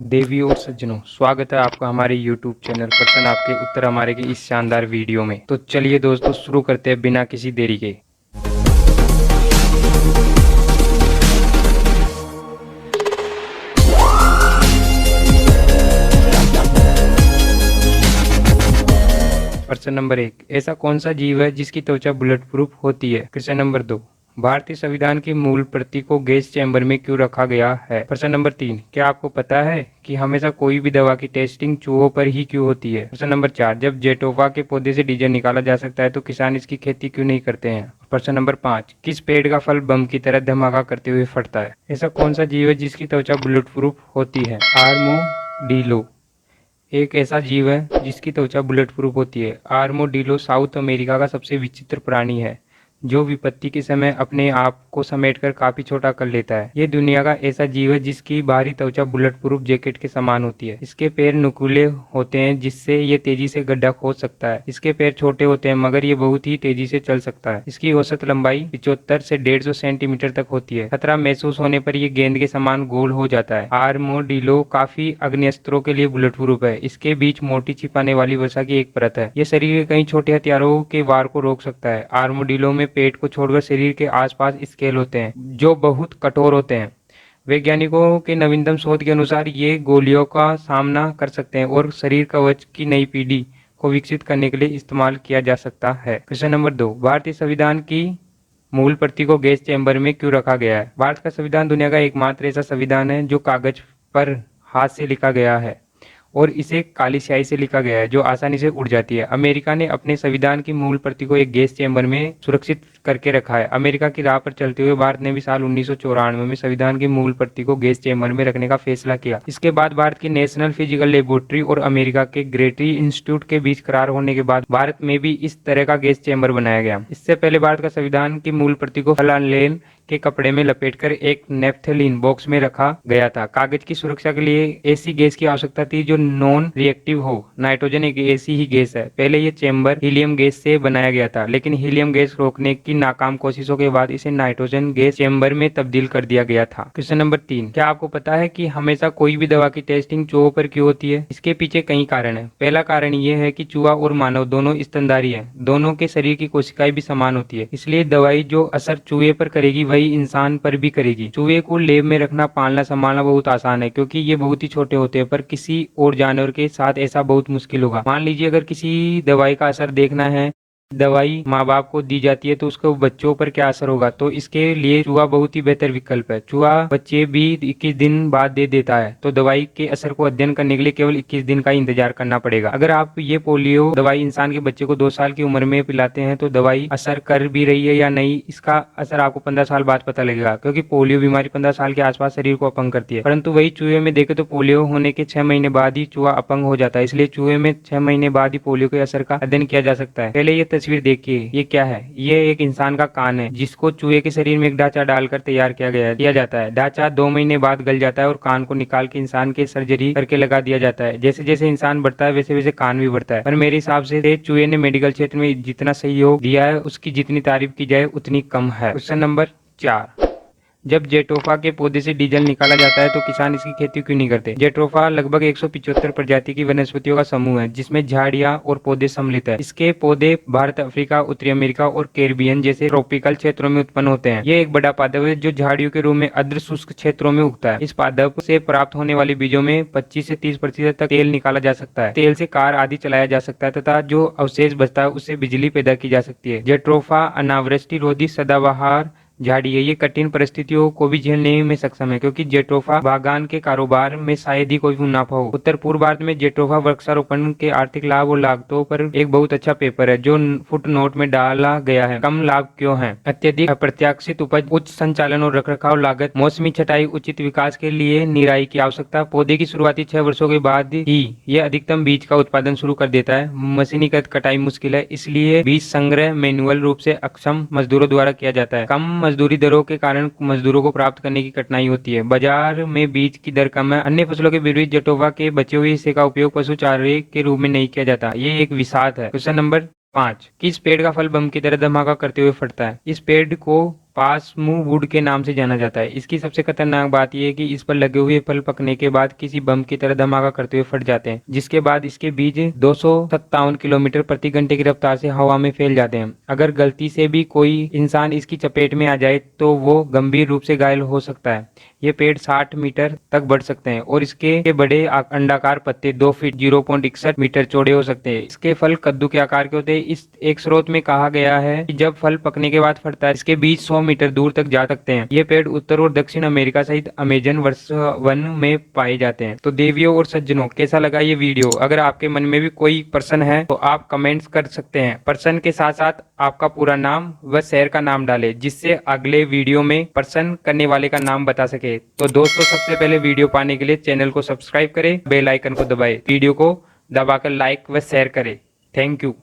देवी और सज्जनों, स्वागत है आपका हमारे YouTube चैनल प्रश्न आपके उत्तर हमारे के इस शानदार वीडियो में। तो चलिए दोस्तों, शुरू करते हैं बिना किसी देरी के। प्रश्न नंबर 1, ऐसा कौन सा जीव है जिसकी त्वचा बुलेट प्रूफ होती है? प्रश्न नंबर 2, भारतीय संविधान की मूल प्रति को गैस चैम्बर में क्यों रखा गया है? प्रश्न नंबर 3, क्या आपको पता है कि हमेशा कोई भी दवा की टेस्टिंग चूहों पर ही क्यों होती है? प्रश्न नंबर 4, जब जेटोफा के पौधे से डीजल निकाला जा सकता है तो किसान इसकी खेती क्यों नहीं करते हैं? प्रश्न नंबर 5, किस पेड़ का फल बम की तरह धमाका करते हुए फटता है? ऐसा कौन सा जीव है जिसकी त्वचा बुलेट प्रूफ होती है? आर्मोडीलो एक ऐसा जीव है जिसकी त्वचा बुलेट प्रूफ होती है। आर्मोडिलो साउथ अमेरिका का सबसे विचित्र प्राणी है जो विपत्ति के समय अपने आप को समेटकर काफी छोटा कर लेता है। ये दुनिया का ऐसा जीव है जिसकी बाहरी त्वचा बुलेट प्रूफ जैकेट के समान होती है। इसके पैर नुकीले होते हैं जिससे ये तेजी से गड्ढा खोद सकता है। इसके पैर छोटे होते हैं मगर ये बहुत ही तेजी से चल सकता है। इसकी औसत लंबाई 75 से 150 सेंटीमीटर तक होती है। खतरा महसूस होने पर ये गेंद के समान गोल हो जाता है। आर्मोडिलो काफी अग्निस्त्रों के लिए बुलेट प्रूफ है। इसके बीच मोटी छिपाने वाली वसा की एक परत है। ये शरीर के कई छोटे हथियारों के वार को रोक सकता है। आर्मोडिलो में पेट को छोड़कर शरीर के आसपास स्केल होते हैं जो बहुत कठोर होते हैं। वैज्ञानिकों के नवीनतम शोध के अनुसार ये गोलियों का सामना कर सकते हैं और शरीर कवच की नई पीढ़ी को विकसित करने के लिए इस्तेमाल किया जा सकता है। क्वेश्चन नंबर 2, भारतीय संविधान की मूल प्रति को गैस चैम्बर में क्यों रखा गया है? भारत का संविधान दुनिया का एकमात्र ऐसा संविधान है जो कागज पर हाथ से लिखा गया है और इसे काली स्याही से लिखा गया है जो आसानी से उड़ जाती है। अमेरिका ने अपने संविधान की मूल प्रति को एक गैस चैम्बर में सुरक्षित करके रखा है। अमेरिका की राह पर चलते हुए भारत ने भी साल 1994 में संविधान की मूल प्रति को गैस चैम्बर में रखने का फैसला किया। इसके बाद भारत की नेशनल फिजिकल लेबोरेटरी और अमेरिका के ग्रेटी इंस्टीट्यूट के बीच करार होने के बाद भारत में भी इस तरह का गैस चैम्बर बनाया गया। इससे पहले भारत का संविधान की मूल प्रति को फलालेन के कपड़े में लपेटकर एक नेफ्थलीन बॉक्स में रखा गया था। कागज की सुरक्षा के लिए ऐसी गैस की आवश्यकता थी जो नॉन रिएक्टिव हो। नाइट्रोजन एक ऐसी ही गैस है। पहले ये चैम्बर हीलियम गैस से बनाया गया था लेकिन हीलियम गैस रोकने की नाकाम कोशिशों के बाद इसे नाइट्रोजन गैस चैम्बर में तब्दील कर दिया गया था। क्वेश्चन नंबर 3, क्या आपको पता है कि हमेशा कोई भी दवा की टेस्टिंग चूहों पर क्यों होती है? इसके पीछे कई कारण है। पहला कारण ये है कि चूहा और मानव दोनों स्तनधारी है। दोनों के शरीर की कोशिकाएं भी समान होती है, इसलिए दवाई जो असर चूहे पर करेगी वही इंसान पर भी करेगी। चूहे को लेब में रखना, पालना संभालना बहुत आसान है क्योंकि ये बहुत ही छोटे होते हैं, पर किसी और जानवर के साथ ऐसा बहुत मुश्किल होगा। मान लीजिए अगर किसी दवाई का असर देखना है, दवाई माँ बाप को दी जाती है तो उसको बच्चों पर क्या असर होगा, तो इसके लिए चूहा बहुत ही बेहतर विकल्प है। चूहा बच्चे भी 21 दिन बाद दे देता है, तो दवाई के असर को अध्ययन करने के लिए केवल 21 दिन का इंतजार करना पड़ेगा। अगर आप ये पोलियो दवाई इंसान के बच्चे को 2 साल की उम्र में पिलाते हैं तो दवाई असर कर भी रही है या नहीं, इसका असर आपको 15 साल बाद पता लगेगा क्योंकि पोलियो बीमारी 15 साल के आसपास शरीर को अपंग करती है। परंतु वही चूहे में देखे तो पोलियो होने के 6 महीने बाद ही चूहा अपंग हो जाता है, इसलिए चूहे में 6 महीने बाद ही पोलियो के असर का अध्ययन किया जा सकता है। पहले ये तस्वीर देखिए, ये क्या है? ये एक इंसान का कान है जिसको चूहे के शरीर में एक ढांचा डालकर तैयार किया जाता है। ढांचा 2 महीने बाद गल जाता है और कान को निकाल के इंसान के सर्जरी करके लगा दिया जाता है। जैसे जैसे इंसान बढ़ता है वैसे वैसे कान भी बढ़ता है। पर मेरे हिसाब से चूहे ने मेडिकल क्षेत्र में जितना सहयोग दिया है उसकी जितनी तारीफ की जाए उतनी कम है। क्वेश्चन नंबर 4, जब जेट्रोफा के पौधे से डीजल निकाला जाता है तो किसान इसकी खेती क्यों नहीं करते? जेट्रोफा लगभग 175 प्रजाति की वनस्पतियों का समूह है जिसमें झाड़ियां और पौधे सम्मिलित है। इसके पौधे भारत, अफ्रीका, उत्तरी अमेरिका और कैरिबियन जैसे ट्रॉपिकल क्षेत्रों में उत्पन्न होते हैं। ये एक बड़ा पादप है जो झाड़ियों के रूप में अर्ध शुष्क क्षेत्रों में उगता है। इस पादप से प्राप्त होने वाले बीजों में 25 से 30% तक तेल निकाला जा सकता है। तेल से कार आदि चलाया जा सकता है तथा जो अवशेष बचता है उससे बिजली पैदा की जा सकती है। जेट्रोफा अनावृष्टि रोधी सदाबहार झाड़ी है। ये कठिन परिस्थितियों को भी झेलने में सक्षम है क्योंकि जेट्रोफा बागान के कारोबार में शायद ही कोई मुनाफा हो। उत्तर पूर्व भारत में जेट्रोफा वृक्षारोपण के आर्थिक लाभ और लागतों पर एक बहुत अच्छा पेपर है जो फुट नोट में डाला गया है। कम लाभ क्यों है? अत्यधिक अप्रत्याशित उपज, उच्च संचालन और रखरखाव लागत, मौसमी छटाई, उचित विकास के लिए निराई की आवश्यकता। पौधे की शुरुआती 6 वर्षों के बाद ही यह अधिकतम बीज का उत्पादन शुरू कर देता है। मशीनीकृत कटाई मुश्किल है, इसलिए बीज संग्रह मैनुअल रूप से अक्षम मजदूरों द्वारा किया जाता है। कम मजदूरी दरों के कारण मजदूरों को प्राप्त करने की कठिनाई होती है। बाजार में बीज की दर कम है। अन्य फसलों के विपरीत जेट्रोफा के बचे हुए हिस्से का उपयोग पशु चारे के रूप में नहीं किया जाता। ये एक विषाद है। क्वेश्चन नंबर 5, किस पेड़ का फल बम की तरह धमाका करते हुए फटता है? इस पेड़ को पासमू वुड के नाम से जाना जाता है। इसकी सबसे खतरनाक बात यह है कि इस पर लगे हुए फल पकने के बाद किसी बम की तरह धमाका करते हुए फट जाते हैं, जिसके बाद इसके बीज 257 किलोमीटर प्रति घंटे की रफ्तार से हवा में फैल जाते हैं। अगर गलती से भी कोई इंसान इसकी चपेट में आ जाए तो वो गंभीर रूप से घायल हो सकता है। ये पेड़ 60 मीटर तक बढ़ सकते हैं और इसके बड़े अंडाकार पत्ते 2 फीट 0.61 मीटर चौड़े हो सकते हैं। इसके फल कद्दू के आकार के होते हैं। इस एक स्रोत में कहा गया है कि जब फल पकने के बाद फटता है, इसके बीज 100 मीटर दूर तक जा सकते हैं। ये पेड़ उत्तर और दक्षिण अमेरिका सहित अमेजन वन में पाए जाते हैं। तो देवियों और सज्जनों, कैसा लगा ये वीडियो? अगर आपके मन में भी कोई पर्सन है तो आप कमेंट्स कर सकते हैं। पर्सन के साथ साथ आपका पूरा नाम व शहर का नाम डालें, जिससे अगले वीडियो में पर्सन करने वाले का नाम बता सके। तो दोस्तों, सबसे पहले वीडियो पाने के लिए चैनल को सब्सक्राइब करें, बेल आइकन को दबाएं, वीडियो को दबाकर लाइक व शेयर करें। Thank you.